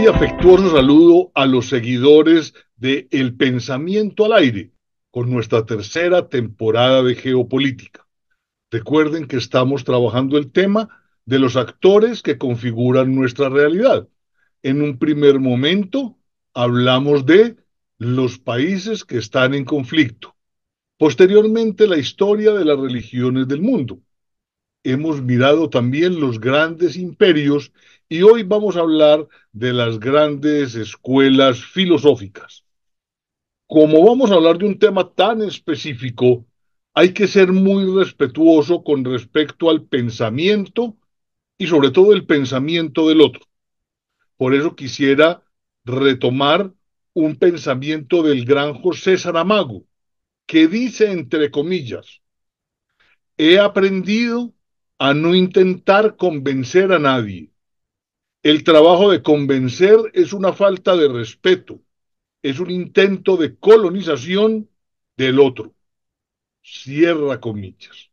muy afectuoso saludo a los seguidores de El Pensamiento al Aire, con nuestra tercera temporada de geopolítica. Recuerden que estamos trabajando el tema de los actores que configuran nuestra realidad. En un primer momento hablamos de los países que están en conflicto. Posteriormente, la historia de las religiones del mundo. Hemos mirado también los grandes imperios y hoy vamos a hablar de las grandes escuelas filosóficas. Como vamos a hablar de un tema tan específico, hay que ser muy respetuoso con respecto al pensamiento y sobre todo el pensamiento del otro. Por eso quisiera retomar un pensamiento del gran José Saramago, que dice entre comillas: he aprendido a no intentar convencer a nadie. El trabajo de convencer es una falta de respeto, es un intento de colonización del otro. Cierra comillas.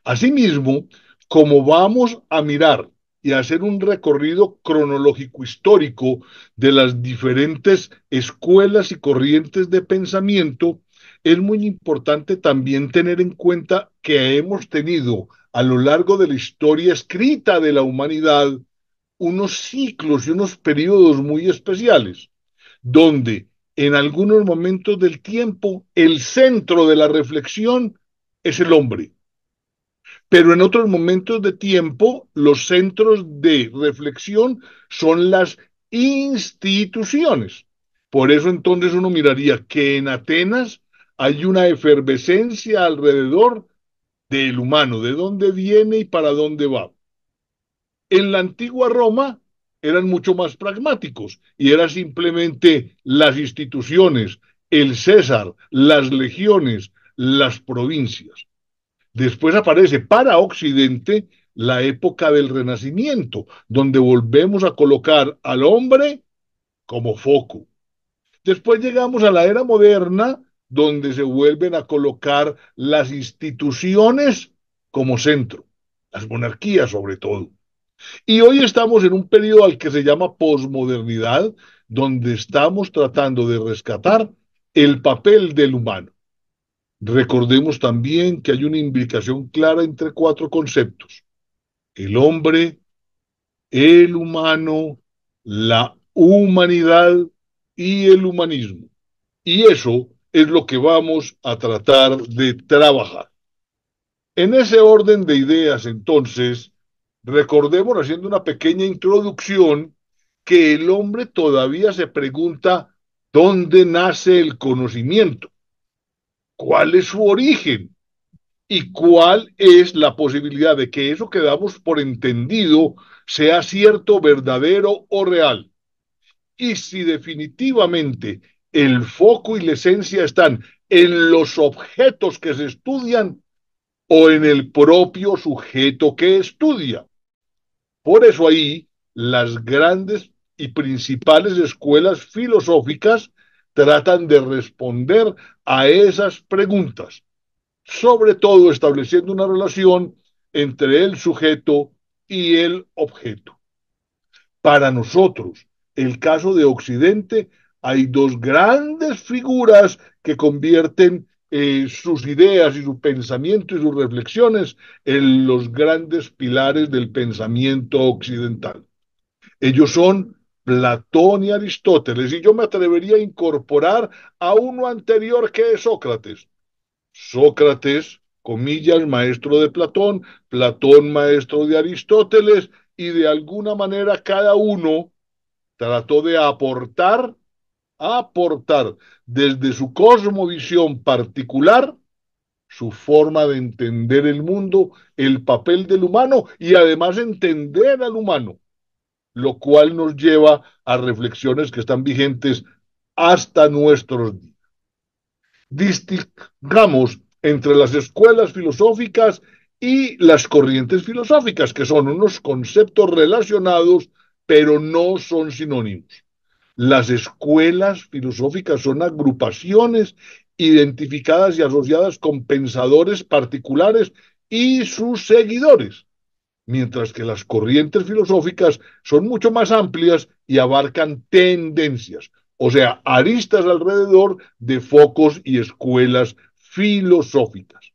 Asimismo, como vamos a mirar y hacer un recorrido cronológico histórico de las diferentes escuelas y corrientes de pensamiento, es muy importante también tener en cuenta que hemos tenido a lo largo de la historia escrita de la humanidad unos ciclos y unos periodos muy especiales, donde en algunos momentos del tiempo el centro de la reflexión es el hombre, pero en otros momentos de tiempo los centros de reflexión son las instituciones. Por eso entonces uno miraría que en Atenas hay una efervescencia alrededor del humano, de dónde viene y para dónde va. En la antigua Roma eran mucho más pragmáticos y era simplemente las instituciones, el César, las legiones, las provincias. Después aparece para Occidente la época del Renacimiento, donde volvemos a colocar al hombre como foco. Después llegamos a la era moderna, donde se vuelven a colocar las instituciones como centro, las monarquías sobre todo. Y hoy estamos en un periodo al que se llama posmodernidad, donde estamos tratando de rescatar el papel del humano. Recordemos también que hay una imbricación clara entre cuatro conceptos: el hombre, el humano, la humanidad y el humanismo. Y eso es lo que vamos a tratar de trabajar. En ese orden de ideas, entonces, recordemos, haciendo una pequeña introducción, que el hombre todavía se pregunta dónde nace el conocimiento, cuál es su origen y cuál es la posibilidad de que eso que damos por entendido sea cierto, verdadero o real. Y si definitivamente el foco y la esencia están en los objetos que se estudian o en el propio sujeto que estudia. Por eso ahí las grandes y principales escuelas filosóficas tratan de responder a esas preguntas, sobre todo estableciendo una relación entre el sujeto y el objeto. Para nosotros, el caso de Occidente, hay dos grandes figuras que convierten sus ideas y su pensamiento y sus reflexiones en los grandes pilares del pensamiento occidental. Ellos son Platón y Aristóteles, y yo me atrevería a incorporar a uno anterior, que es Sócrates. Sócrates, comillas, maestro de Platón, Platón maestro de Aristóteles, y de alguna manera cada uno trató de aportar desde su cosmovisión particular, su forma de entender el mundo, el papel del humano y además entender al humano, lo cual nos lleva a reflexiones que están vigentes hasta nuestros días. Distingamos entre las escuelas filosóficas y las corrientes filosóficas, que son unos conceptos relacionados, pero no son sinónimos. Las escuelas filosóficas son agrupaciones identificadas y asociadas con pensadores particulares y sus seguidores. mientras que las corrientes filosóficas son mucho más amplias y abarcan tendencias, o sea, aristas alrededor de focos y escuelas filosóficas.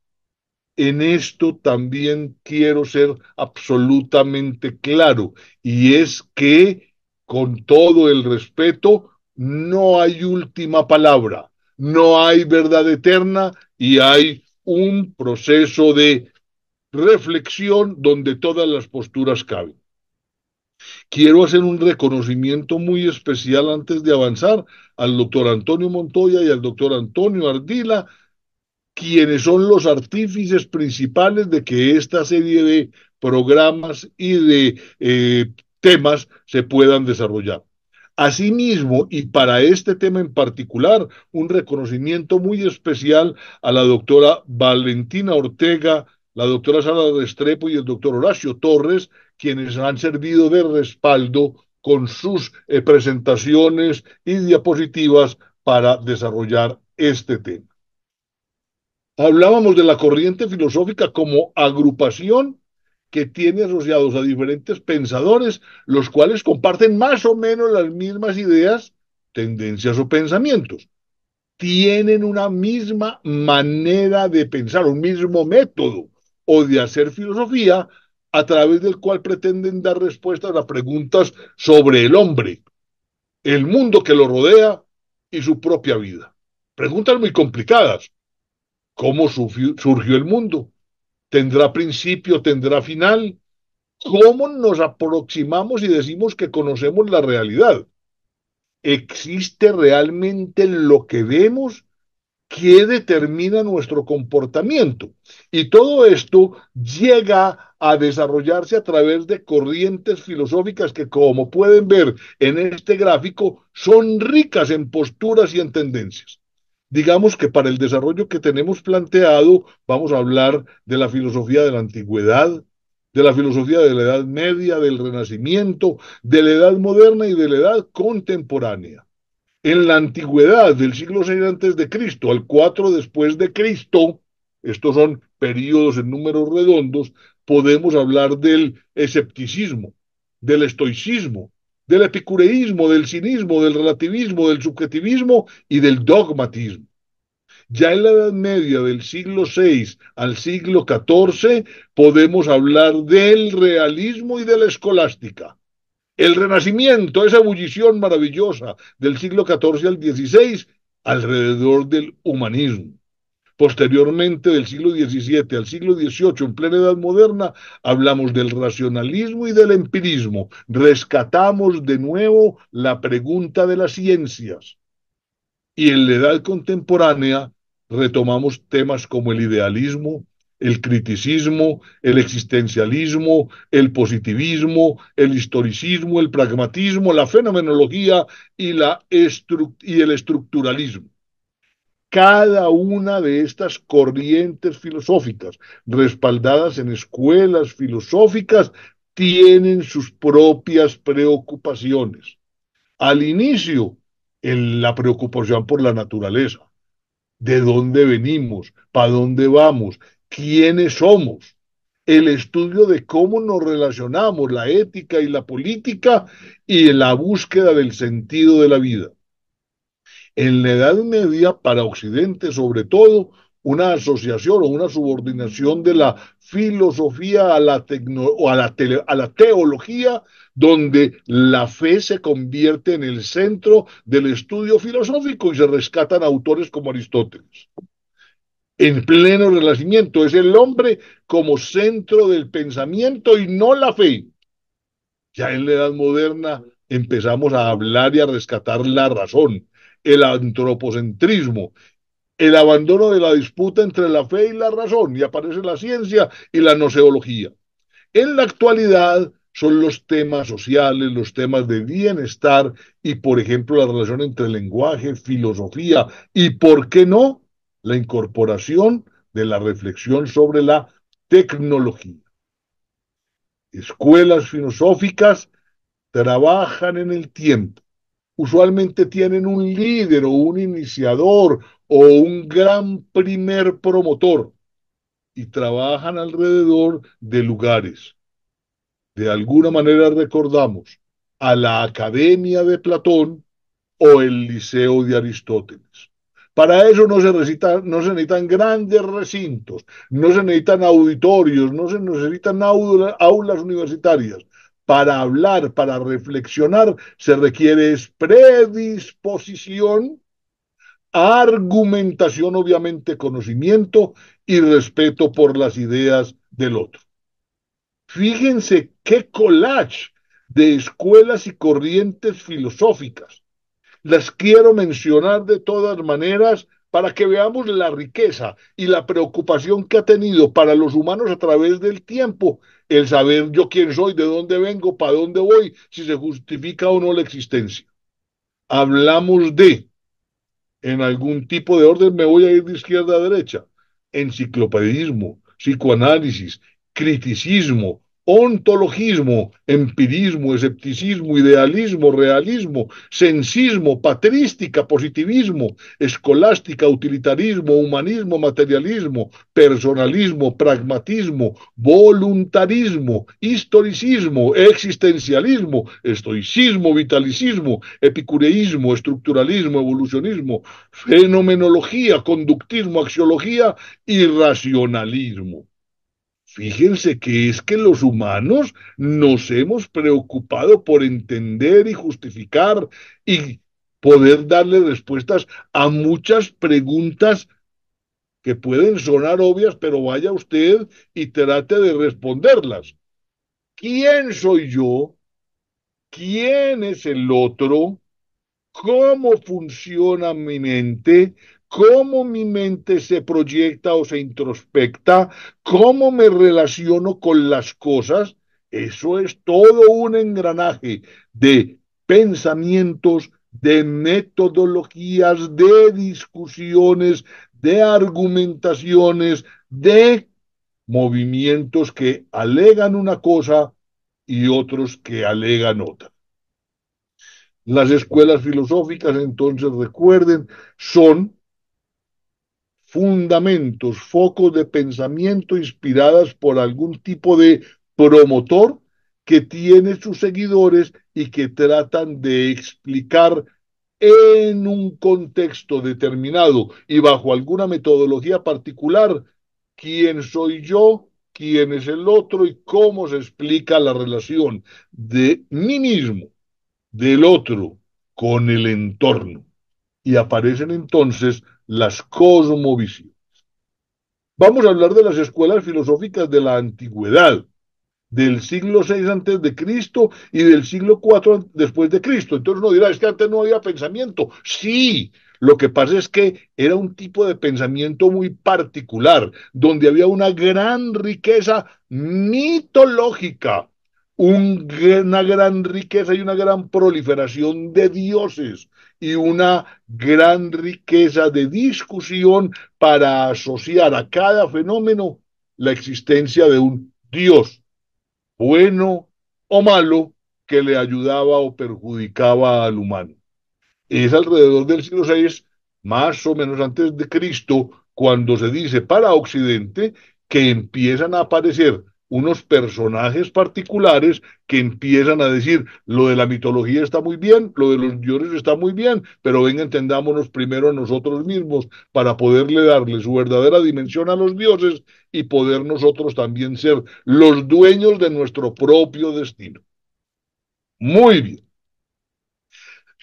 En esto también quiero ser absolutamente claro, y es que, con todo el respeto, no hay última palabra, no hay verdad eterna y hay un proceso de reflexión donde todas las posturas caben. Quiero hacer un reconocimiento muy especial antes de avanzar al doctor Antonio Montoya y al doctor Antonio Ardila, quienes son los artífices principales de que esta serie de programas y de temas se puedan desarrollar. Asimismo, y para este tema en particular, un reconocimiento muy especial a la doctora Valentina Ortega, la doctora Sara Restrepo y el doctor Horacio Torres, quienes han servido de respaldo con sus presentaciones y diapositivas para desarrollar este tema. Hablábamos de la corriente filosófica como agrupación que tiene asociados a diferentes pensadores, los cuales comparten más o menos las mismas ideas, tendencias o pensamientos. Tienen una misma manera de pensar, un mismo método o de hacer filosofía a través del cual pretenden dar respuestas a preguntas sobre el hombre, el mundo que lo rodea y su propia vida. Preguntas muy complicadas. ¿Cómo surgió el mundo? ¿Tendrá principio? ¿Tendrá final? ¿Cómo nos aproximamos y decimos que conocemos la realidad? ¿Existe realmente lo que vemos? ¿Qué determina nuestro comportamiento? Y todo esto llega a desarrollarse a través de corrientes filosóficas que, como pueden ver en este gráfico, son ricas en posturas y en tendencias. Digamos que para el desarrollo que tenemos planteado, vamos a hablar de la filosofía de la antigüedad, de la filosofía de la Edad Media, del Renacimiento, de la Edad Moderna y de la Edad Contemporánea. En la antigüedad, del siglo VI antes de Cristo al 4 después de Cristo, estos son periodos en números redondos, podemos hablar del escepticismo, del estoicismo, del epicureísmo, del cinismo, del relativismo, del subjetivismo y del dogmatismo. Ya en la Edad Media, del siglo VI al siglo XIV, podemos hablar del realismo y de la escolástica. El Renacimiento, esa ebullición maravillosa del siglo XIV al XVI, alrededor del humanismo. Posteriormente, del siglo XVII al siglo XVIII, en plena Edad Moderna, hablamos del racionalismo y del empirismo. Rescatamos de nuevo la pregunta de las ciencias. Y en la edad contemporánea retomamos temas como el idealismo, el criticismo, el existencialismo, el positivismo, el historicismo, el pragmatismo, la fenomenología y el estructuralismo. Cada una de estas corrientes filosóficas, respaldadas en escuelas filosóficas, tienen sus propias preocupaciones. Al inicio, la preocupación por la naturaleza, de dónde venimos, para dónde vamos, quiénes somos, el estudio de cómo nos relacionamos, la ética y la política y la búsqueda del sentido de la vida. En la Edad Media, para Occidente sobre todo, una asociación o una subordinación de la filosofía a a la teología, donde la fe se convierte en el centro del estudio filosófico y se rescatan autores como Aristóteles. En pleno Renacimiento es el hombre como centro del pensamiento y no la fe. Ya en la Edad Moderna empezamos a hablar y a rescatar la razón, el antropocentrismo, el abandono de la disputa entre la fe y la razón, y aparece la ciencia y la noceología. En la actualidad son los temas sociales, los temas de bienestar y, por ejemplo, la relación entre lenguaje, filosofía y, ¿por qué no?, la incorporación de la reflexión sobre la tecnología. Escuelas filosóficas trabajan en el tiempo. Usualmente tienen un líder o un iniciador o un gran primer promotor y trabajan alrededor de lugares. de alguna manera recordamos a la Academia de Platón o el Liceo de Aristóteles. Para eso no se necesitan grandes recintos, no se necesitan auditorios, no se necesitan aulas universitarias. Para hablar, para reflexionar, se requiere es predisposición, argumentación, obviamente conocimiento y respeto por las ideas del otro. Fíjense qué collage de escuelas y corrientes filosóficas. Las quiero mencionar de todas maneras para que veamos la riqueza y la preocupación que ha tenido para los humanos a través del tiempo el saber yo quién soy, de dónde vengo, para dónde voy, si se justifica o no la existencia. Hablamos de, en algún tipo de orden, me voy a ir de izquierda a derecha, enciclopedismo, psicoanálisis, criticismo, ontologismo, empirismo, escepticismo, idealismo, realismo, sensismo, patrística, positivismo, escolástica, utilitarismo, humanismo, materialismo, personalismo, pragmatismo, voluntarismo, historicismo, existencialismo, estoicismo, vitalicismo, epicureísmo, estructuralismo, evolucionismo, fenomenología, conductismo, axiología y racionalismo. Fíjense que es que los humanos nos hemos preocupado por entender y justificar y poder darle respuestas a muchas preguntas que pueden sonar obvias, pero vaya usted y trate de responderlas. ¿Quién soy yo? ¿Quién es el otro? ¿Cómo funciona mi mente? ¿Cómo mi mente se proyecta o se introspecta? ¿Cómo me relaciono con las cosas? Eso es todo un engranaje de pensamientos, de metodologías, de discusiones, de argumentaciones, de movimientos que alegan una cosa y otros que alegan otra. Las escuelas filosóficas, entonces, recuerden, son fundamentos, focos de pensamiento inspiradas por algún tipo de promotor que tiene sus seguidores y que tratan de explicar en un contexto determinado y bajo alguna metodología particular quién soy yo, quién es el otro y cómo se explica la relación de mí mismo, del otro, con el entorno. Y aparecen entonces las cosmovisiones. Vamos a hablar de las escuelas filosóficas de la antigüedad, del siglo VI antes de Cristo y del siglo IV después de Cristo. Entonces uno dirá, es que antes no había pensamiento. Sí, lo que pasa es que era un tipo de pensamiento muy particular, donde había una gran riqueza mitológica, una gran riqueza y una gran proliferación de dioses y una gran riqueza de discusión para asociar a cada fenómeno la existencia de un dios bueno o malo que le ayudaba o perjudicaba al humano. Es alrededor del siglo VI, más o menos antes de Cristo, cuando se dice para Occidente que empiezan a aparecer unos personajes particulares que empiezan a decir, lo de la mitología está muy bien, lo de los dioses está muy bien, pero venga, entendámonos primero a nosotros mismos para poderle darle su verdadera dimensión a los dioses y poder nosotros también ser los dueños de nuestro propio destino. Muy bien.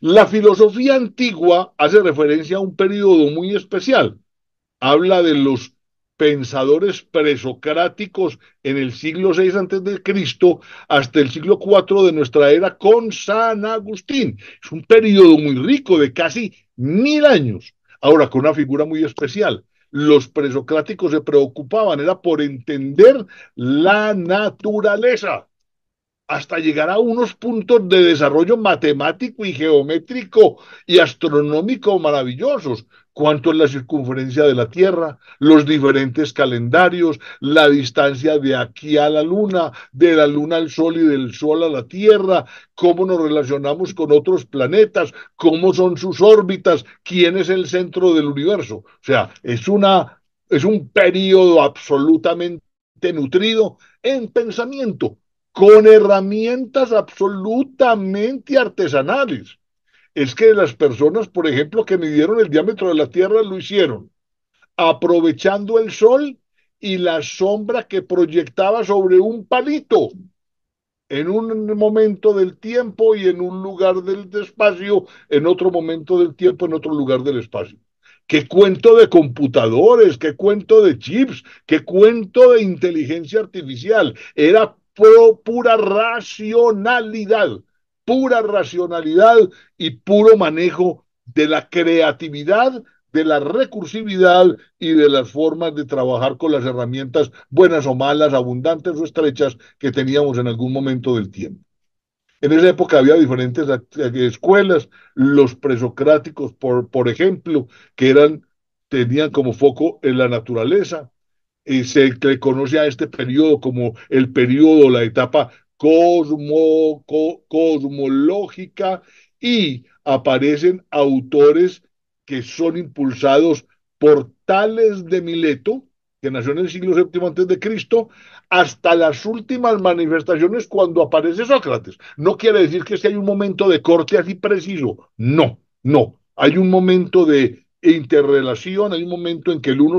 La filosofía antigua hace referencia a un periodo muy especial. Habla de los pensadores presocráticos en el siglo VI antes de Cristo hasta el siglo IV de nuestra era con San Agustín. Es un periodo muy rico de casi 1000 años. Ahora, con una figura muy especial. Los presocráticos se preocupaban, era por entender la naturaleza hasta llegar a unos puntos de desarrollo matemático y geométrico y astronómico maravillosos. Cuánto es la circunferencia de la Tierra, los diferentes calendarios, la distancia de aquí a la Luna, de la Luna al Sol y del Sol a la Tierra, cómo nos relacionamos con otros planetas, cómo son sus órbitas, quién es el centro del universo. O sea, es un periodo absolutamente nutrido en pensamiento con herramientas absolutamente artesanales. Es que las personas, por ejemplo, que midieron el diámetro de la Tierra lo hicieron aprovechando el sol y la sombra que proyectaba sobre un palito en un momento del tiempo y en un lugar del espacio, en otro momento del tiempo, en otro lugar del espacio. ¿Qué cuento de computadores? ¿Qué cuento de chips? ¿Qué cuento de inteligencia artificial? Era pura racionalidad y puro manejo de la creatividad, de la recursividad y de las formas de trabajar con las herramientas buenas o malas, abundantes o estrechas que teníamos en algún momento del tiempo. En esa época había diferentes escuelas, los presocráticos, por ejemplo, que tenían como foco en la naturaleza, y se le conoce a este periodo como el periodo, la etapa cosmológica, y aparecen autores que son impulsados por Tales de Mileto, que nació en el siglo VII antes de Cristo, hasta las últimas manifestaciones cuando aparece Sócrates. No quiere decir que si hay un momento de corte así preciso, no, no. Hay un momento de interrelación, hay un momento en que el uno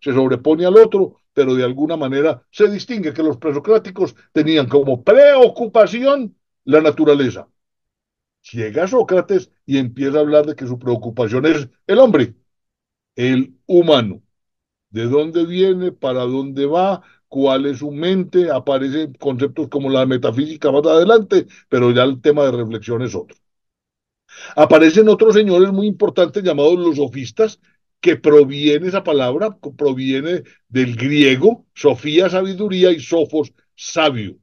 se sobrepone al otro, pero de alguna manera se distingue que los presocráticos tenían como preocupación la naturaleza. Llega Sócrates y empieza a hablar de que su preocupación es el hombre, el humano. ¿De dónde viene? ¿Para dónde va? ¿Cuál es su mente? Aparecen conceptos como la metafísica más adelante, pero ya el tema de reflexión es otro. Aparecen otros señores muy importantes llamados los sofistas, que proviene esa palabra, proviene del griego, sofía, sabiduría, y sofos, sabio.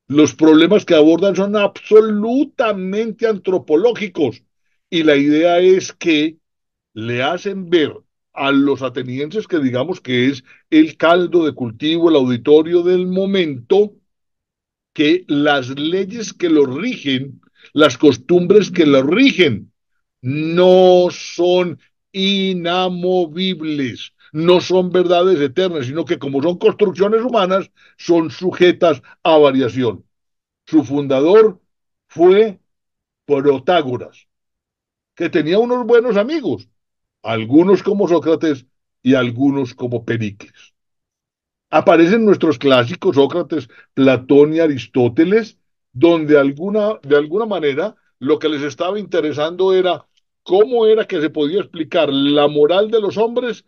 Los problemas que abordan son absolutamente antropológicos y la idea es que le hacen ver a los atenienses, que digamos que es el caldo de cultivo, el auditorio del momento, que las leyes que lo rigen, las costumbres que lo rigen, no son inamovibles, no son verdades eternas, sino que como son construcciones humanas, son sujetas a variación. Su fundador fue Protágoras, que tenía unos buenos amigos, algunos como Sócrates y algunos como Pericles. Aparecen nuestros clásicos, Sócrates, Platón y Aristóteles, donde de alguna manera lo que les estaba interesando era cómo era que se podía explicar la moral de los hombres,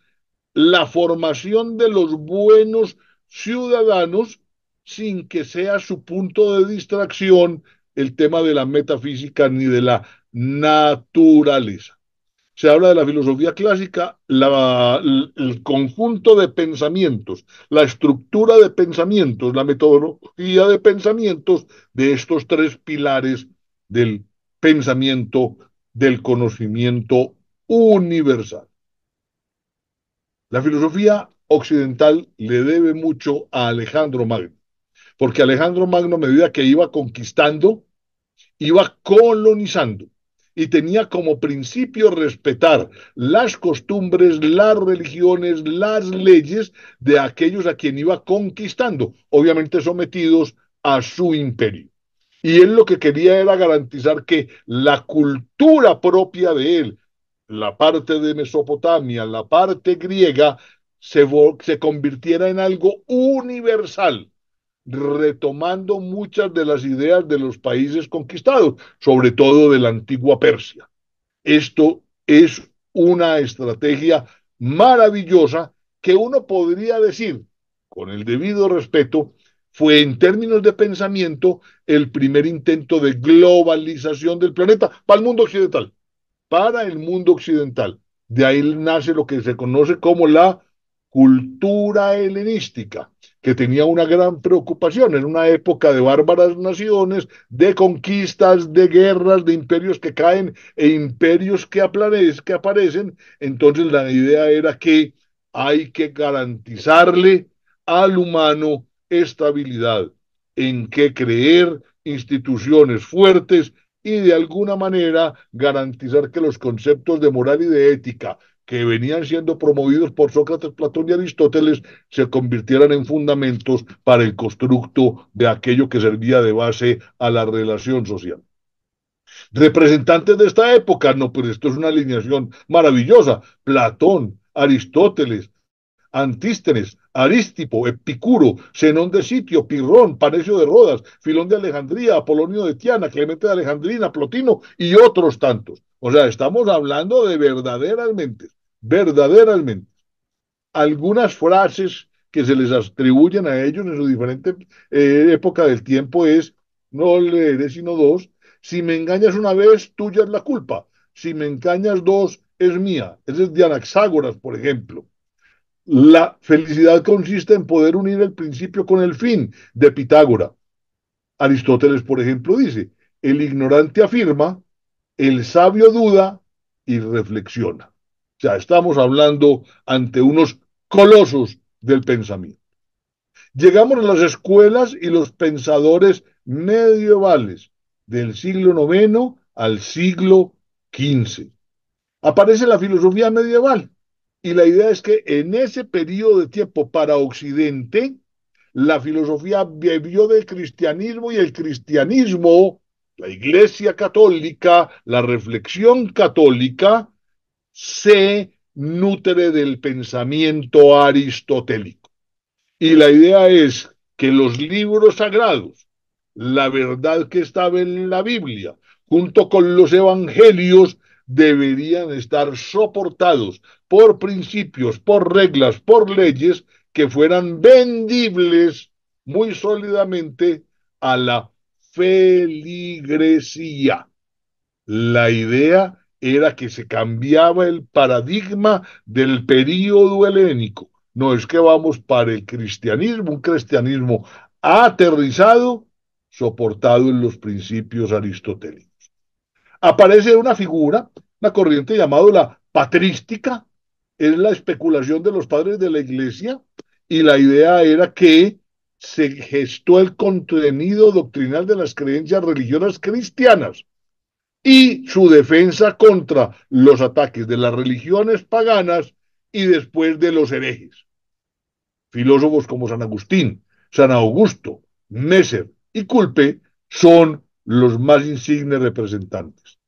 la formación de los buenos ciudadanos, sin que sea su punto de distracción el tema de la metafísica ni de la naturaleza. Se habla de la filosofía clásica, el conjunto de pensamientos, la estructura de pensamientos, la metodología de pensamientos de estos tres pilares del pensamiento, del conocimiento universal. La filosofía occidental le debe mucho a Alejandro Magno, porque Alejandro Magno, a medida que iba conquistando, iba colonizando y tenía como principio respetar las costumbres, las religiones, las leyes de aquellos a quien iba conquistando, obviamente sometidos a su imperio. Y él lo que quería era garantizar que la cultura propia de él, la parte de Mesopotamia, la parte griega, se convirtiera en algo universal, retomando muchas de las ideas de los países conquistados, sobre todo de la antigua Persia. Esto es una estrategia maravillosa que uno podría decir, con el debido respeto, fue en términos de pensamiento el primer intento de globalización del planeta para el mundo occidental, para el mundo occidental. De ahí nace lo que se conoce como la cultura helenística, que tenía una gran preocupación en una época de bárbaras naciones, de conquistas, de guerras, de imperios que caen e imperios que aparecen. Entonces la idea era que hay que garantizarle al humano estabilidad, en qué creer, instituciones fuertes y de alguna manera garantizar que los conceptos de moral y de ética que venían siendo promovidos por Sócrates, Platón y Aristóteles se convirtieran en fundamentos para el constructo de aquello que servía de base a la relación social. Representantes de esta época, no, pero esto es una alineación maravillosa. Platón, Aristóteles, Antístenes, Arístipo, Epicuro, Zenón de Sitio, Pirrón, Panecio de Rodas, Filón de Alejandría, Apolonio de Tiana, Clemente de Alejandrina, Plotino y otros tantos. O sea, estamos hablando de verdaderamente. Algunas frases que se les atribuyen a ellos en su diferente época del tiempo es, no leeré sino dos, si me engañas una vez, tuya es la culpa, si me engañas dos, es mía. Ese es de Anaxágoras, por ejemplo. La felicidad consiste en poder unir el principio con el fin, de Pitágora. Aristóteles, por ejemplo, dice, el ignorante afirma, el sabio duda y reflexiona. O sea, estamos hablando ante unos colosos del pensamiento. Llegamos a las escuelas y los pensadores medievales del siglo IX al siglo XV. Aparece la filosofía medieval y la idea es que en ese periodo de tiempo para Occidente, la filosofía bebió del cristianismo y el cristianismo, la Iglesia católica, la reflexión católica, se nutre del pensamiento aristotélico. Y la idea es que los libros sagrados, la verdad que estaba en la Biblia, junto con los evangelios, deberían estar soportados por principios, por reglas, por leyes que fueran vendibles muy sólidamente a la feligresía. La idea era que se cambiaba el paradigma del período helénico. No es que vamos para el cristianismo, un cristianismo aterrizado, soportado en los principios aristotélicos. Aparece una figura, una corriente llamada la patrística, es la especulación de los padres de la iglesia, y la idea era que se gestó el contenido doctrinal de las creencias religiosas cristianas y su defensa contra los ataques de las religiones paganas y después de los herejes. Filósofos como San Agustín, San Augusto, Messer y Culpe son los más insignes representantes.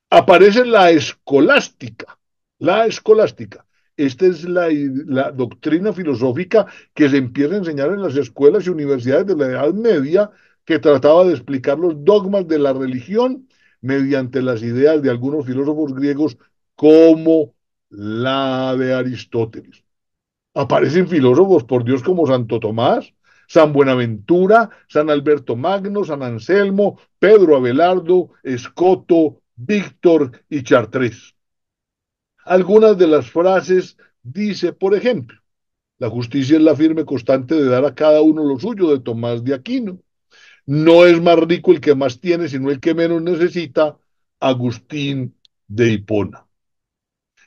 Aparece la escolástica, la escolástica. Esta es la doctrina filosófica que se empieza a enseñar en las escuelas y universidades de la Edad Media, que trataba de explicar los dogmas de la religión mediante las ideas de algunos filósofos griegos como la de Aristóteles. Aparecen filósofos, por Dios, como Santo Tomás, San Buenaventura, San Alberto Magno, San Anselmo, Pedro Abelardo, Escoto, Víctor y Chartres. Algunas de las frases dice, por ejemplo, la justicia es la firme constante de dar a cada uno lo suyo, de Tomás de Aquino. No es más rico el que más tiene, sino el que menos necesita, Agustín de Hipona.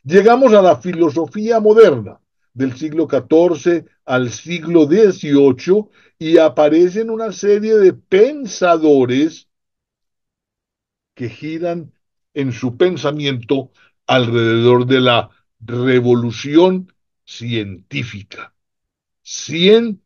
Llegamos a la filosofía moderna del siglo XIV al siglo XVIII y aparecen una serie de pensadores que giran en su pensamiento alrededor de la revolución científica. Científica.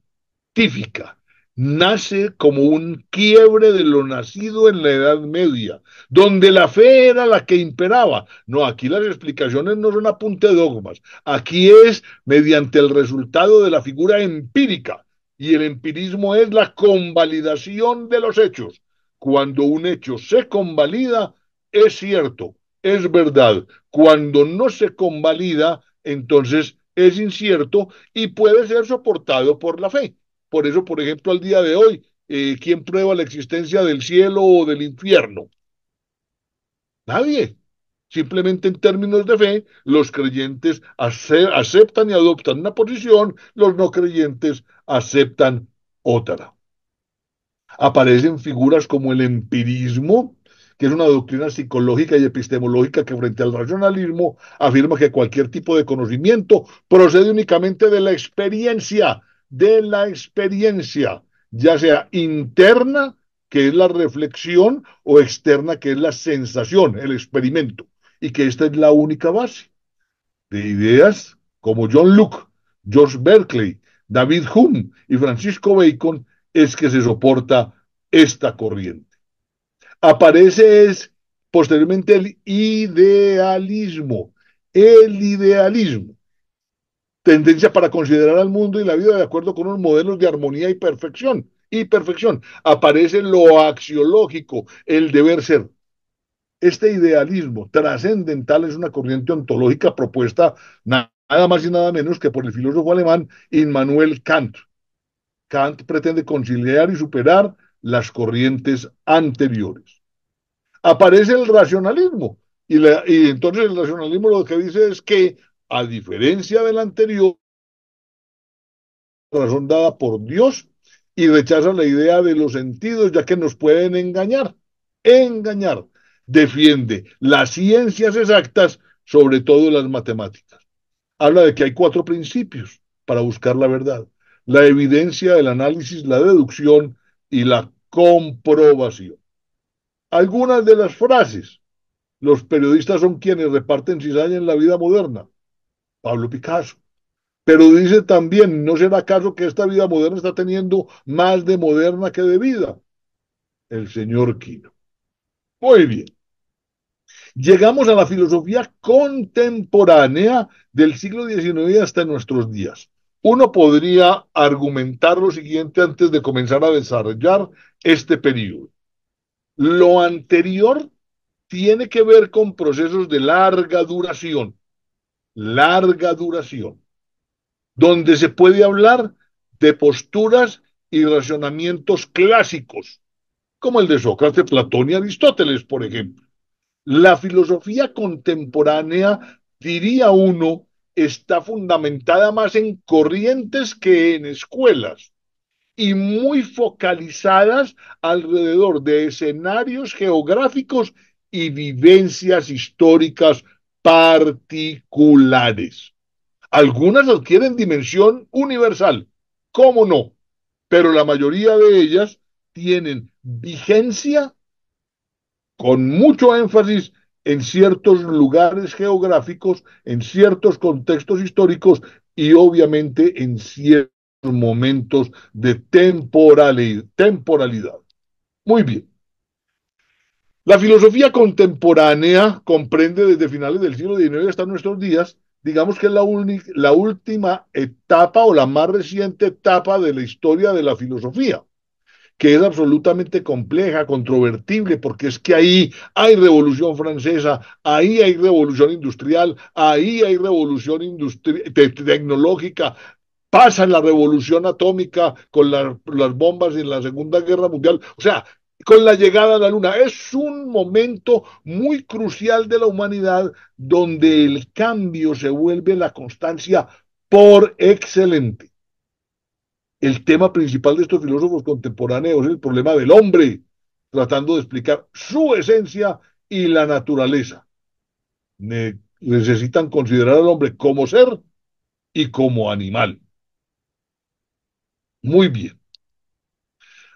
Nace como un quiebre de lo nacido en la Edad Media, donde la fe era la que imperaba. No, aquí las explicaciones no son apunte dogmas, aquí es mediante el resultado de la figura empírica, y el empirismo es la convalidación de los hechos. Cuando un hecho se convalida, es cierto, es verdad. Cuando no se convalida, entonces es incierto y puede ser soportado por la fe. Por eso, por ejemplo, al día de hoy, ¿quién prueba la existencia del cielo o del infierno? Nadie. Simplemente en términos de fe, los creyentes aceptan y adoptan una posición, los no creyentes aceptan otra. Aparecen figuras como el empirismo, que es una doctrina psicológica y epistemológica que frente al racionalismo afirma que cualquier tipo de conocimiento procede únicamente de la experiencia, ya sea interna, que es la reflexión, o externa, que es la sensación, el experimento, y que esta es la única base. de ideas como John Locke, George Berkeley, David Hume y Francisco Bacon es que se soporta esta corriente. Aparece es posteriormente el idealismo. El idealismo, tendencia para considerar al mundo y la vida de acuerdo con unos modelos de armonía y perfección. Y perfección. Aparece lo axiológico, el deber ser. Este idealismo trascendental es una corriente ontológica propuesta nada más y nada menos que por el filósofo alemán Immanuel Kant. Kant pretende conciliar y superar las corrientes anteriores. Aparece el racionalismo y entonces el racionalismo lo que dice es que, a diferencia del anterior, razón dada por Dios y rechaza la idea de los sentidos, ya que nos pueden engañar. Engañar. Defiende las ciencias exactas, sobre todo las matemáticas. Habla de que hay cuatro principios para buscar la verdad: la evidencia, el análisis, la deducción y la comprobación. Algunas de las frases: los periodistas son quienes reparten cizaña en la vida moderna. Pablo Picasso. Pero dice también, ¿no será acaso que esta vida moderna está teniendo más de moderna que de vida? El señor Quino. Muy bien. Llegamos a la filosofía contemporánea del siglo XIX hasta nuestros días. Uno podría argumentar lo siguiente antes de comenzar a desarrollar este periodo. Lo anterior tiene que ver con procesos de larga duración, donde se puede hablar de posturas y razonamientos clásicos, como el de Sócrates, Platón y Aristóteles, por ejemplo. La filosofía contemporánea, diría uno, está fundamentada más en corrientes que en escuelas y muy focalizadas alrededor de escenarios geográficos y vivencias históricas particulares. Algunas adquieren dimensión universal, ¿cómo no? Pero la mayoría de ellas tienen vigencia con mucho énfasis en ciertos lugares geográficos, en ciertos contextos históricos y obviamente en ciertos momentos de temporalidad. Muy bien. La filosofía contemporánea comprende desde finales del siglo XIX hasta nuestros días, digamos que es la última etapa o la más reciente etapa de la historia de la filosofía, que es absolutamente compleja, controvertible, porque es que ahí hay revolución francesa, ahí hay revolución industrial, ahí hay revolución tecnológica, pasa en la revolución atómica con las bombas en la Segunda Guerra Mundial, o sea, con la llegada a la Luna. Es un momento muy crucial de la humanidad donde el cambio se vuelve la constancia por excelente. El tema principal de estos filósofos contemporáneos es el problema del hombre, tratando de explicar su esencia y la naturaleza. Necesitan considerar al hombre como ser y como animal. Muy bien.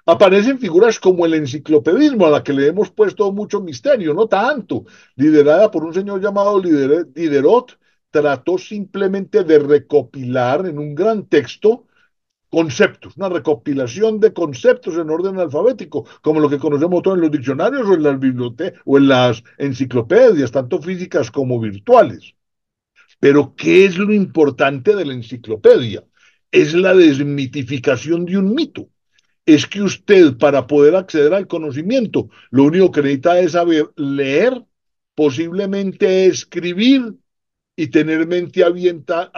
Aparecen figuras como el enciclopedismo, a la que le hemos puesto mucho misterio, no tanto. Liderada por un señor llamado Diderot, trató simplemente de recopilar en un gran texto conceptos, una recopilación de conceptos en orden alfabético, como lo que conocemos todos en los diccionarios o en las bibliotecas o en las enciclopedias, tanto físicas como virtuales. Pero, ¿qué es lo importante de la enciclopedia? Es la desmitificación de un mito. Es que usted, para poder acceder al conocimiento, lo único que necesita es saber leer, posiblemente escribir y tener mente abierta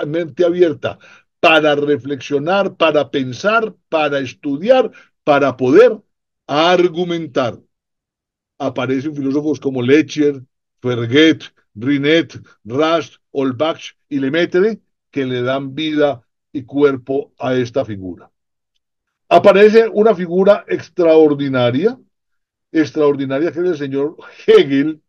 para reflexionar, para pensar, para estudiar, para poder argumentar. Aparecen filósofos como Lecher, Ferget, Rinet, Rast, Olbach y Lemaitre que le dan vida y cuerpo a esta figura. Aparece una figura extraordinaria que es el señor Hegel,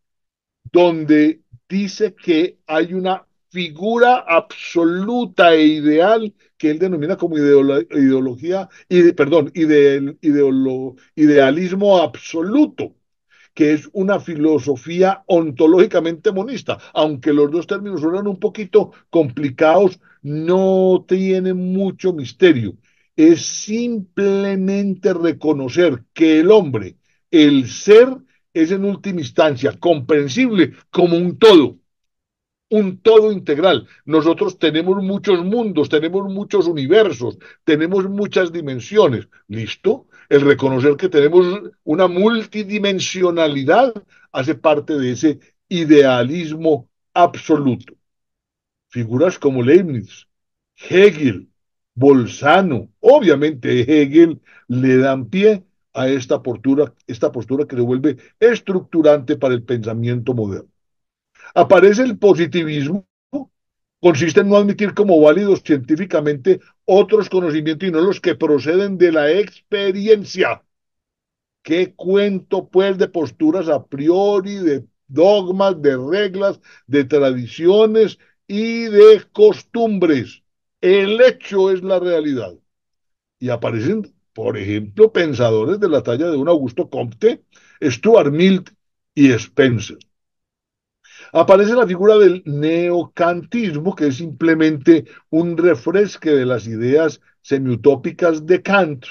donde dice que hay una figura absoluta e ideal que él denomina como idealismo absoluto, que es una filosofía ontológicamente monista. Aunque los dos términos suenan un poquito complicados, no tiene mucho misterio. Es simplemente reconocer que el hombre, el ser, es en última instancia comprensible como un todo integral. Nosotros tenemos muchos mundos, tenemos muchos universos, tenemos muchas dimensiones. ¿Listo? El reconocer que tenemos una multidimensionalidad hace parte de ese idealismo absoluto. Figuras como Leibniz, Hegel, Bolzano, obviamente Hegel le dan pie a esta postura que se vuelve estructurante para el pensamiento moderno. Aparece el positivismo, consiste en no admitir como válidos científicamente otros conocimientos y no los que proceden de la experiencia. ¿Qué cuento pues de posturas a priori, de dogmas, de reglas, de tradiciones y de costumbres? El hecho es la realidad. Y aparecen, por ejemplo, pensadores de la talla de un Augusto Comte, Stuart Mill y Spencer. Aparece la figura del neocantismo, que es simplemente un refresque de las ideas semiutópicas de Kant,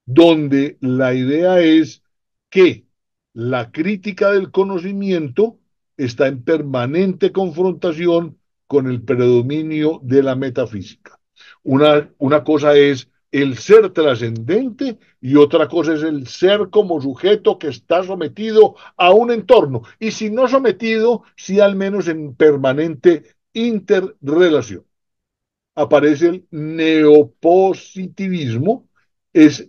donde la idea es que la crítica del conocimiento está en permanente confrontación con el predominio de la metafísica. Una cosa es el ser trascendente y otra cosa es el ser como sujeto que está sometido a un entorno. Y si no sometido, sí al menos en permanente interrelación. Aparece el neopositivismo, es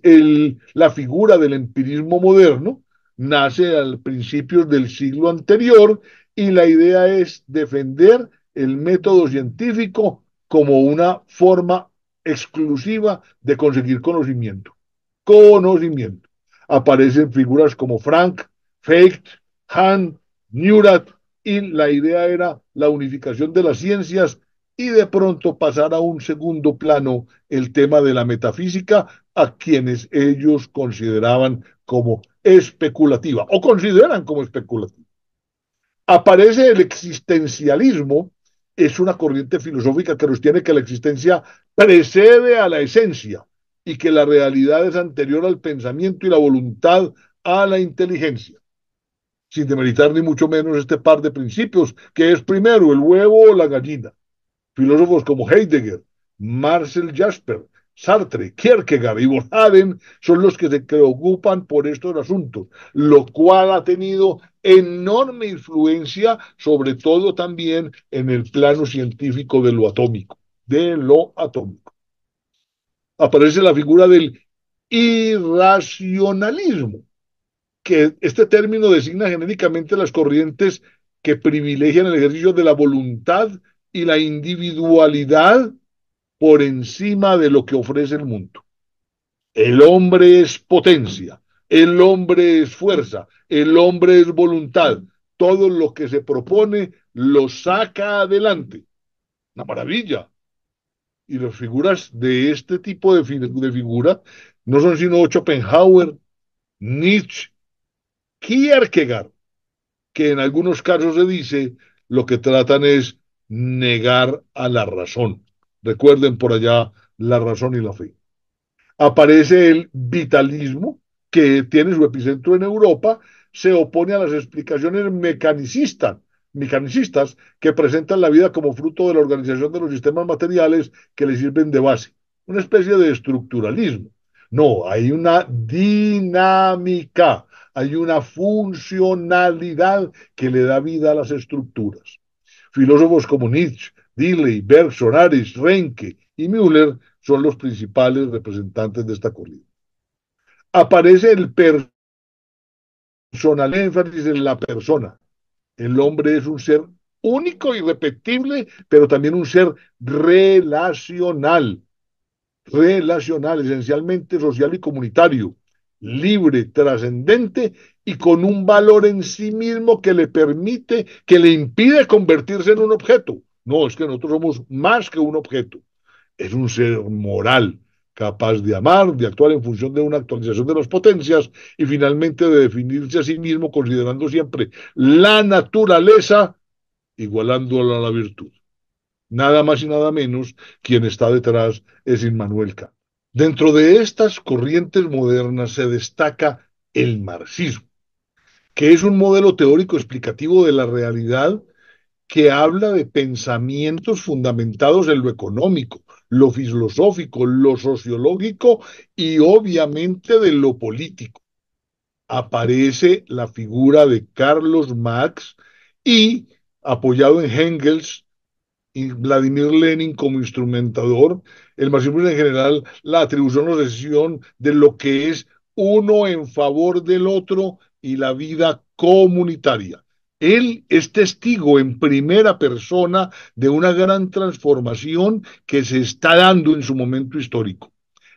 la figura del empirismo moderno, nace al principios del siglo anterior y la idea es defender el método científico como una forma exclusiva de conseguir conocimiento. Conocimiento. Aparecen figuras como Frank, Fecht, Hahn, Neurath, y la idea era la unificación de las ciencias y de pronto pasar a un segundo plano el tema de la metafísica a quienes ellos consideraban como especulativa o consideran como especulativa. Aparece el existencialismo, es una corriente filosófica que sostiene que la existencia precede a la esencia y que la realidad es anterior al pensamiento y la voluntad a la inteligencia, sin demeritar ni mucho menos este par de principios, que es primero el huevo o la gallina. Filósofos como Heidegger, Marcel Jasper, Sartre, Kierkegaard y Bohaden son los que se preocupan por estos asuntos, lo cual ha tenido enorme influencia, sobre todo también en el plano científico de lo atómico, de lo atómico. Aparece la figura del irracionalismo, que este término designa genéricamente las corrientes que privilegian el ejercicio de la voluntad y la individualidad por encima de lo que ofrece el mundo. El hombre es potencia, el hombre es fuerza, el hombre es voluntad. Todo lo que se propone lo saca adelante. Una maravilla. Y las figuras de este tipo de figura no son sino Schopenhauer, Nietzsche, Kierkegaard, que en algunos casos se dice lo que tratan es negar a la razón. Recuerden por allá la razón y la fe. Aparece el vitalismo, que tiene su epicentro en Europa, se opone a las explicaciones mecanicistas que presentan la vida como fruto de la organización de los sistemas materiales que le sirven de base. Una especie de estructuralismo. No, hay una dinámica, hay una funcionalidad que le da vida a las estructuras. Filósofos como Nietzsche, Dilley, Bergson, Arendt, Renke y Müller son los principales representantes de esta corriente. Aparece el personal énfasis en la persona. El hombre es un ser único, irrepetible, pero también un ser relacional, esencialmente social y comunitario, libre, trascendente y con un valor en sí mismo que le permite, que le impide convertirse en un objeto. No, es que nosotros somos más que un objeto. Es un ser moral, capaz de amar, de actuar en función de una actualización de las potencias y finalmente de definirse a sí mismo considerando siempre la naturaleza igualándola a la virtud. Nada más y nada menos, quien está detrás es Immanuel Kant. Dentro de estas corrientes modernas se destaca el marxismo, que es un modelo teórico explicativo de la realidad que habla de pensamientos fundamentados en lo económico, lo filosófico, lo sociológico y obviamente de lo político. Aparece la figura de Carlos Marx y, apoyado en Engels, y Vladimir Lenin como instrumentador, el marxismo en general, la atribución o decisión de lo que es uno en favor del otro y la vida comunitaria. Él es testigo en primera persona de una gran transformación que se está dando en su momento histórico,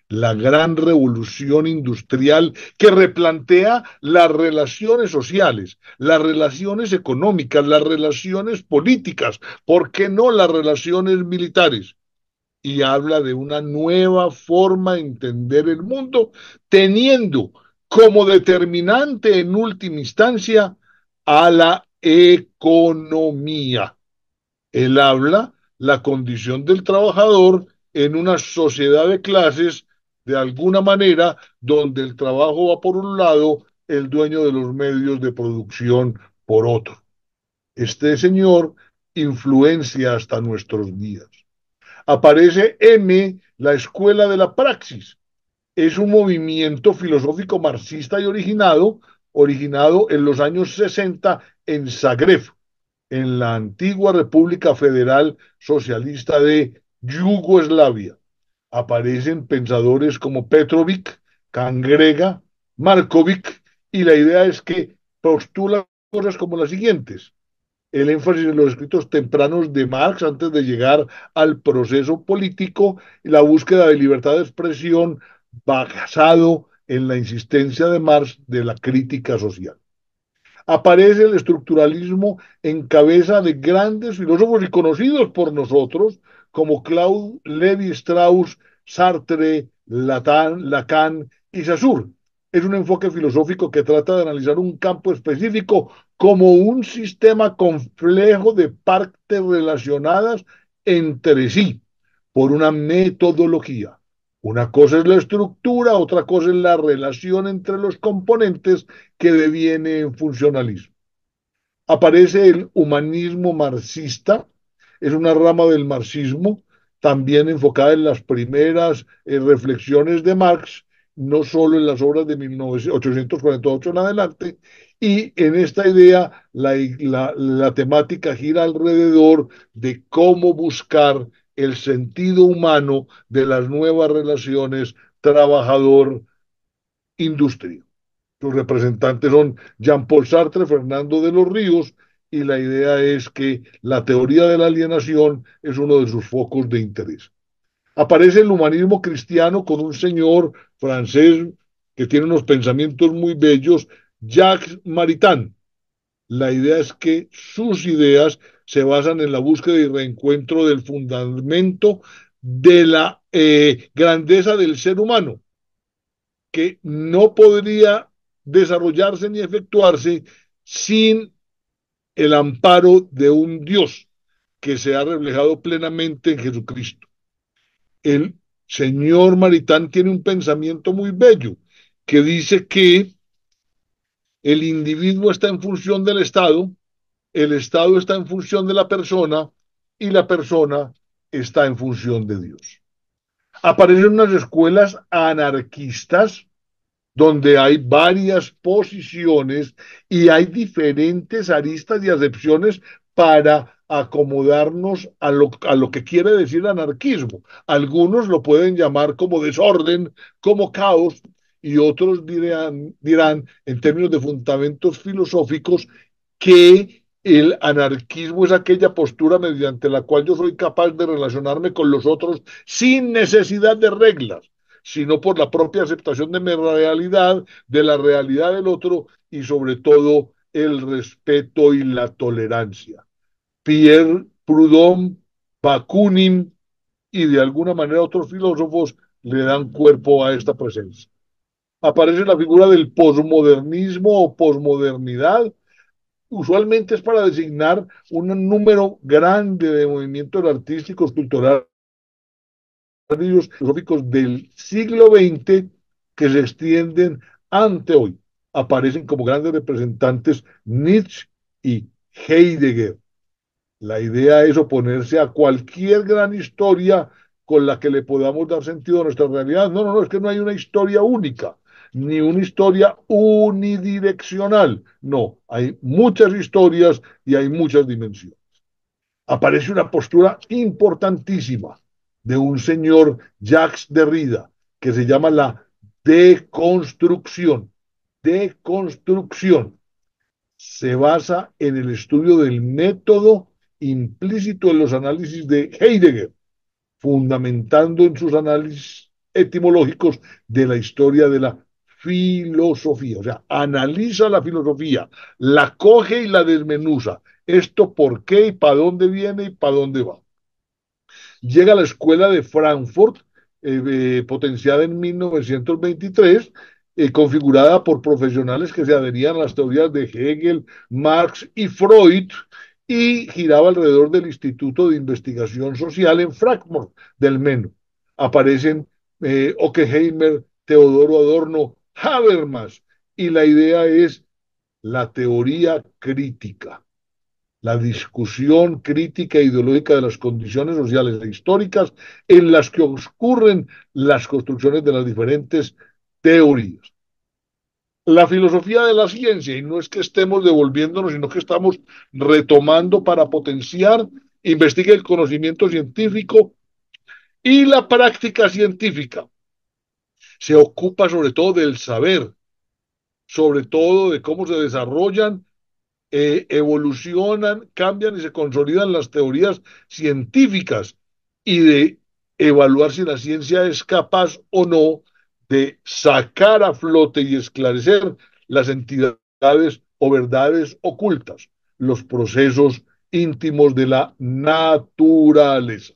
la gran revolución industrial que replantea las relaciones sociales, las relaciones económicas, las relaciones políticas, ¿por qué no las relaciones militares? Y habla de una nueva forma de entender el mundo, teniendo como determinante en última instancia a la economía. Él habla la condición del trabajador en una sociedad de clases, de alguna manera, donde el trabajo va por un lado, el dueño de los medios de producción por otro. Este señor influencia hasta nuestros días. Aparece M, la escuela de la praxis. Es un movimiento filosófico marxista y originado en los años 60 en Zagreb, en la antigua República Federal Socialista de Yugoslavia. Aparecen pensadores como Petrovic, Cangrega, Markovic, y la idea es que postula cosas como las siguientes: el énfasis en los escritos tempranos de Marx antes de llegar al proceso político y la búsqueda de libertad de expresión basado en la insistencia de Marx de la crítica social. Aparece el estructuralismo en cabeza de grandes filósofos y conocidos por nosotros como Claude Lévi-Strauss, Sartre, Lacan y Saussure. Es un enfoque filosófico que trata de analizar un campo específico como un sistema complejo de partes relacionadas entre sí por una metodología. Una cosa es la estructura, otra cosa es la relación entre los componentes que deviene en funcionalismo. Aparece el humanismo marxista, es una rama del marxismo, también enfocada en las primeras reflexiones de Marx, no solo en las obras de 1848 en adelante, y en esta idea la temática gira alrededor de cómo buscar el sentido humano de las nuevas relaciones trabajador-industria. Sus representantes son Jean-Paul Sartre, Fernando de los Ríos, y la idea es que la teoría de la alienación es uno de sus focos de interés. Aparece el humanismo cristiano con un señor francés que tiene unos pensamientos muy bellos, Jacques Maritain. La idea es que sus ideas se basan en la búsqueda y reencuentro del fundamento de la grandeza del ser humano, que no podría desarrollarse ni efectuarse sin el amparo de un Dios que se ha reflejado plenamente en Jesucristo. El señor Maritán tiene un pensamiento muy bello que dice que el individuo está en función del Estado, el Estado está en función de y la persona está en función de Dios. Aparecen unas escuelas anarquistas donde hay varias posiciones y hay diferentes aristas y acepciones para acomodarnos a lo que quiere decir anarquismo. Algunos lo pueden llamar como desorden, como caos, y otros dirán en términos de fundamentos filosóficos, que el anarquismo es aquella postura mediante la cual yo soy capaz de relacionarme con los otros sin necesidad de reglas, sino por la propia aceptación de mi realidad, de la realidad del otro y sobre todo el respeto y la tolerancia. Pierre Proudhon, Bakunin y de alguna manera otros filósofos le dan cuerpo a esta presencia. Aparece la figura del posmodernismo o posmodernidad. Usualmente es para designar un número grande de movimientos artísticos, culturales y filosóficos del siglo XX que se extienden ante hoy. Aparecen como grandes representantes Nietzsche y Heidegger. La idea es oponerse a cualquier gran historia con la que le podamos dar sentido a nuestra realidad. No, no, no, es que no hay una historia única, ni una historia unidireccional. No, hay muchas historias y hay muchas dimensiones. Aparece una postura importantísima de un señor Jacques Derrida que se llama la deconstrucción. Deconstrucción se basa en el estudio del método implícito en los análisis de Heidegger, fundamentando en sus análisis etimológicos de la historia de la filosofía. O sea, analiza la filosofía, la coge y la desmenuza. Esto por qué y para dónde viene y para dónde va. Llega a la escuela de Frankfurt, potenciada en 1923, configurada por profesionales que se adherían a las teorías de Hegel, Marx y Freud, y giraba alrededor del Instituto de Investigación Social en Frankfurt del Meno. Aparecen Oppenheimer, Teodoro Adorno, Habermas, y la idea es la teoría crítica, la discusión crítica e ideológica de las condiciones sociales e históricas en las que ocurren las construcciones de las diferentes teorías. La filosofía de la ciencia, y no es que estemos devolviéndonos, sino que estamos retomando para potenciar, investiga el conocimiento científico y la práctica científica. Se ocupa sobre todo del saber, sobre todo de cómo se desarrollan, evolucionan, cambian y se consolidan las teorías científicas y de evaluar si la ciencia es capaz o no de sacar a flote y esclarecer las entidades o verdades ocultas, los procesos íntimos de la naturaleza.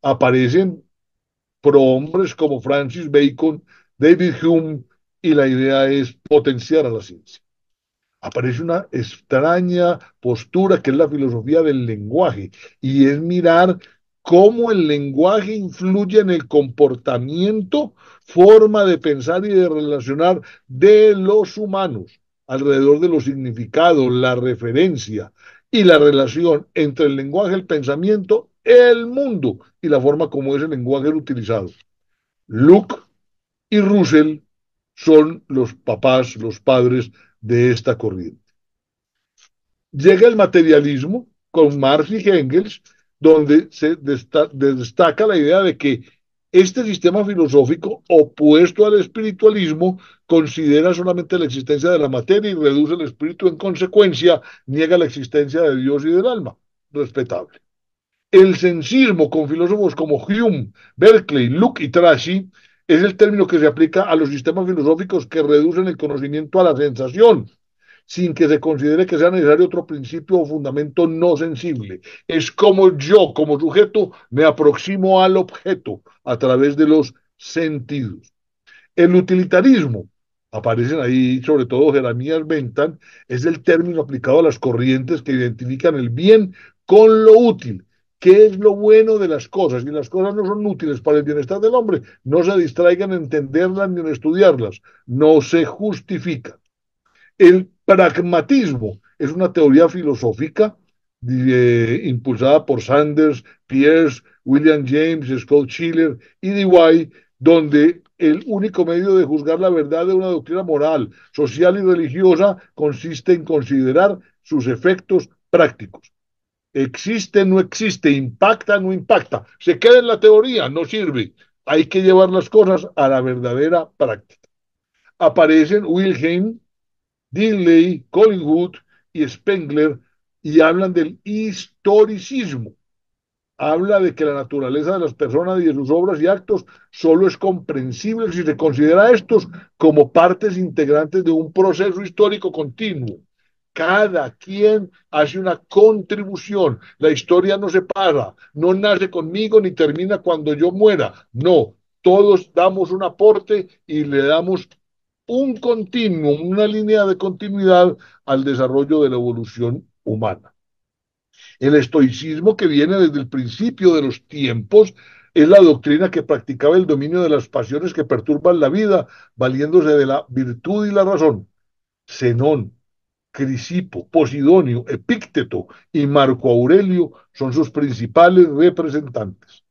Aparecen prohombres como Francis Bacon, David Hume, y la idea es potenciar a la ciencia. Aparece una extraña postura que es la filosofía del lenguaje, y es mirar cómo el lenguaje influye en el comportamiento, forma de pensar y de relacionar de los humanos alrededor de los significados, la referencia y la relación entre el lenguaje, el pensamiento, el mundo y la forma como ese lenguaje es utilizado. Luke y Russell son los papás, los padres de esta corriente. Llega el materialismo con Marx y Engels, donde se destaca la idea de que este sistema filosófico opuesto al espiritualismo considera solamente la existencia de la materia y reduce el espíritu, en consecuencia niega la existencia de Dios y del alma. Respetable. El sensismo con filósofos como Hume, Berkeley, Luke y Tracy es el término que se aplica a los sistemas filosóficos que reducen el conocimiento a la sensación, sin que se considere que sea necesario otro principio o fundamento no sensible. Es como yo, como sujeto, me aproximo al objeto a través de los sentidos. El utilitarismo, aparecen ahí sobre todo Jeremías Bentham, es el término aplicado a las corrientes que identifican el bien con lo útil. ¿Qué es lo bueno de las cosas? Si las cosas no son útiles para el bienestar del hombre, no se distraigan en entenderlas ni en estudiarlas, no se justifican. El pragmatismo es una teoría filosófica impulsada por Sanders, Peirce, William James, Scott Schiller y Dewey, donde el único medio de juzgar la verdad de una doctrina moral, social y religiosa consiste en considerar sus efectos prácticos. Existe, no existe, impacta, no impacta. Se queda en la teoría, no sirve. Hay que llevar las cosas a la verdadera práctica. Aparecen Wilhelm, Dinley, Collingwood y Spengler, y hablan del historicismo. Habla de que la naturaleza de las personas y de sus obras y actos solo es comprensible si se considera estos como partes integrantes de un proceso histórico continuo. Cada quien hace una contribución. La historia no se para, no nace conmigo ni termina cuando yo muera. No, todos damos un aporte y le damos un continuo, una línea de continuidad al desarrollo de la evolución humana. El estoicismo, que viene desde el principio de los tiempos, es la doctrina que practicaba el dominio de las pasiones que perturban la vida, valiéndose de la virtud y la razón. Zenón, Crisipo, Posidonio, Epícteto y Marco Aurelio son sus principales representantes.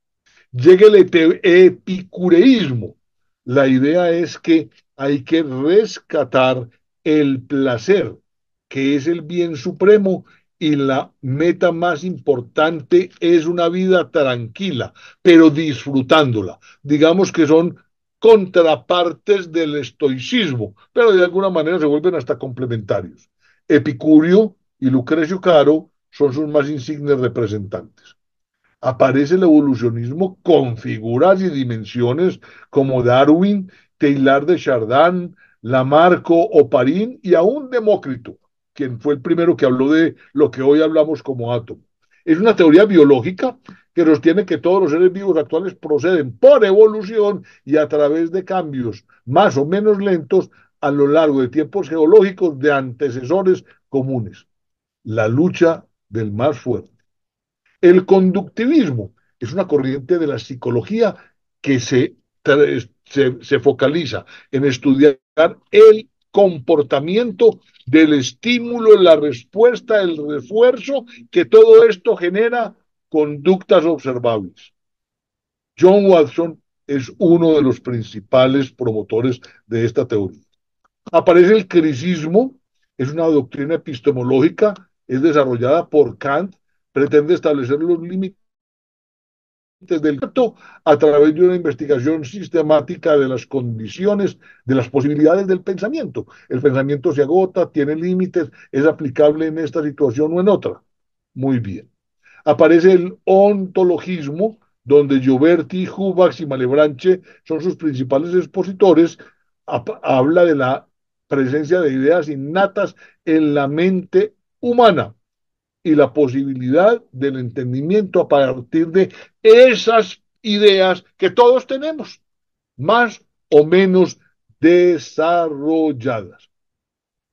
Llega el epicureísmo. La idea es que hay que rescatar el placer, que es el bien supremo, y la meta más importante es una vida tranquila, pero disfrutándola. Digamos que son contrapartes del estoicismo, pero de alguna manera se vuelven hasta complementarios. Epicurio y Lucrecio Caro son sus más insignes representantes. Aparece el evolucionismo con figuras y dimensiones como Darwin, Teilhard de Chardin, Lamarck, Oparin y aún Demócrito, quien fue el primero que habló de lo que hoy hablamos como átomo. Es una teoría biológica que sostiene que todos los seres vivos actuales proceden por evolución y a través de cambios más o menos lentos a lo largo de tiempos geológicos de antecesores comunes. La lucha del más fuerte. El conductivismo es una corriente de la psicología que se focaliza en estudiar el comportamiento del estímulo, la respuesta, el refuerzo, que todo esto genera conductas observables. John Watson es uno de los principales promotores de esta teoría. Aparece el cricismo, es una doctrina epistemológica, es desarrollada por Kant, pretende establecer los límites del dato a través de una investigación sistemática de las condiciones, de las posibilidades del pensamiento. El pensamiento se agota, tiene límites, es aplicable en esta situación o en otra. Muy bien. Aparece el ontologismo, donde Gioberti, Hubax y Malebranche son sus principales expositores. Habla de la presencia de ideas innatas en la mente humana y la posibilidad del entendimiento a partir de esas ideas que todos tenemos, más o menos desarrolladas.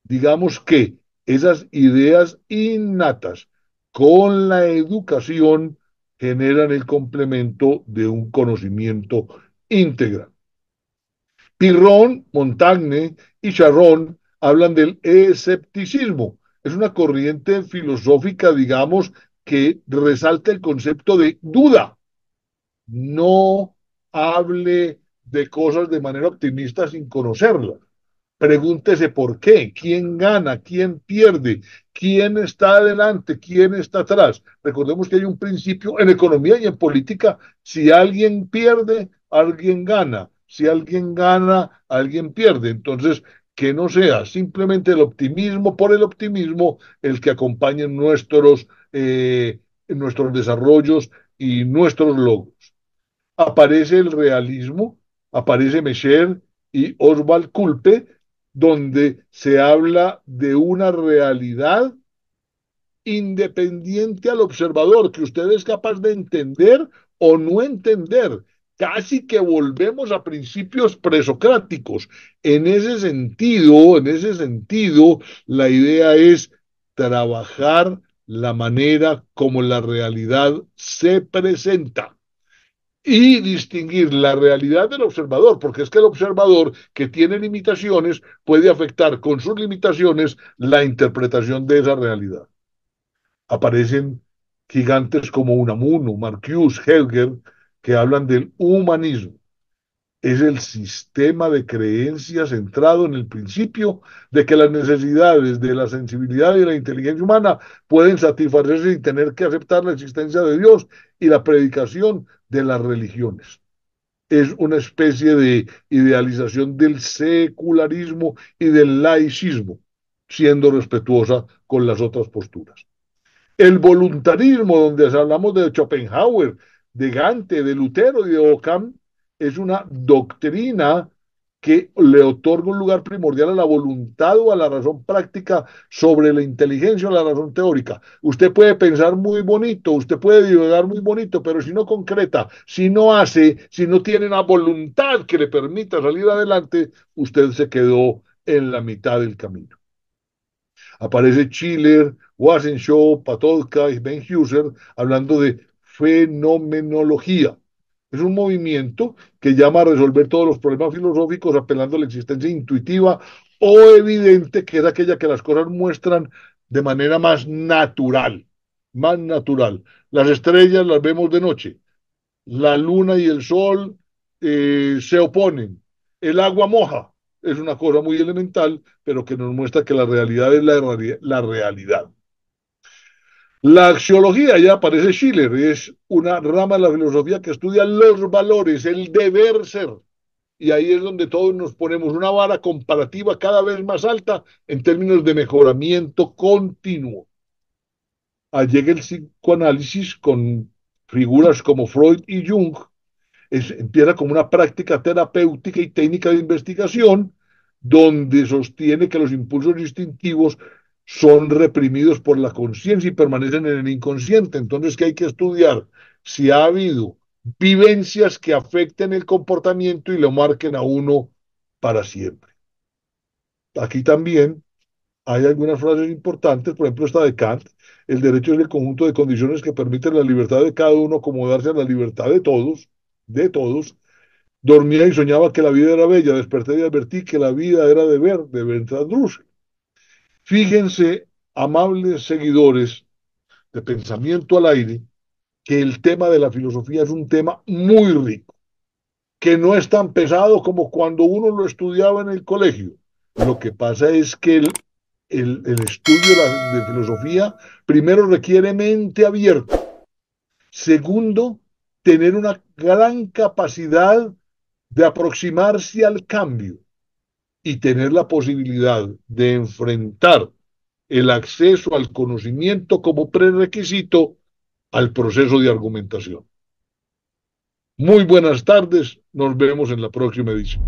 Digamos que esas ideas innatas con la educación generan el complemento de un conocimiento íntegro. Pirrón, Montaigne y Charron hablan del escepticismo. Es una corriente filosófica, digamos, que resalta el concepto de duda. No hable de cosas de manera optimista sin conocerlas. Pregúntese por qué, quién gana, quién pierde, quién está adelante, quién está atrás. Recordemos que hay un principio en economía y en política: si alguien pierde, alguien gana; si alguien gana, alguien pierde. Entonces, que no sea simplemente el optimismo por el optimismo el que acompañe nuestros desarrollos y nuestros logros. Aparece el realismo, aparece Mecher y Oswald Kulpe, donde se habla de una realidad independiente al observador, que usted es capaz de entender o no entender. Casi que volvemos a principios presocráticos. En ese sentido, la idea es trabajar la manera como la realidad se presenta y distinguir la realidad del observador, porque es que el observador, que tiene limitaciones, puede afectar con sus limitaciones la interpretación de esa realidad. Aparecen gigantes como Unamuno, Marcuse, Heidegger, que hablan del humanismo. Es el sistema de creencias centrado en el principio de que las necesidades de la sensibilidad y la inteligencia humana pueden satisfacerse sin tener que aceptar la existencia de Dios y la predicación de las religiones. Es una especie de idealización del secularismo y del laicismo, siendo respetuosa con las otras posturas. El voluntarismo, donde hablamos de Schopenhauer, de Gante, de Lutero y de Ockham, es una doctrina que le otorga un lugar primordial a la voluntad o a la razón práctica sobre la inteligencia o la razón teórica. Usted puede pensar muy bonito, usted puede divagar muy bonito, pero si no concreta, si no hace, si no tiene una voluntad que le permita salir adelante, usted se quedó en la mitad del camino. Aparece Schiller, Wasenshaw, Patolka y Ben Husser hablando de fenomenología. Es un movimiento que llama a resolver todos los problemas filosóficos apelando a la existencia intuitiva o evidente, que es aquella que las cosas muestran de manera más natural, más natural. Las estrellas las vemos de noche, la luna y el sol se oponen, el agua moja, es una cosa muy elemental, pero que nos muestra que la realidad es la realidad. La axiología ya aparece Schiller, es una rama de la filosofía que estudia los valores, el deber ser. Y ahí es donde todos nos ponemos una vara comparativa cada vez más alta en términos de mejoramiento continuo. Allí llega el psicoanálisis con figuras como Freud y Jung, empieza como una práctica terapéutica y técnica de investigación donde sostiene que los impulsos instintivos son reprimidos por la conciencia y permanecen en el inconsciente. Entonces, ¿qué hay que estudiar? Si ha habido vivencias que afecten el comportamiento y lo marquen a uno para siempre. Aquí también hay algunas frases importantes, por ejemplo, esta de Kant: el derecho es el conjunto de condiciones que permiten la libertad de cada uno acomodarse a la libertad de todos. Dormía y soñaba que la vida era bella, desperté y advertí que la vida era deber, de Bertrand Russell. Fíjense, amables seguidores de Pensamiento al Aire, que el tema de la filosofía es un tema muy rico, que no es tan pesado como cuando uno lo estudiaba en el colegio. Lo que pasa es que el estudio de filosofía primero requiere mente abierta, segundo, tener una gran capacidad de aproximarse al cambio y tener la posibilidad de enfrentar el acceso al conocimiento como prerequisito al proceso de argumentación. Muy buenas tardes, nos vemos en la próxima edición.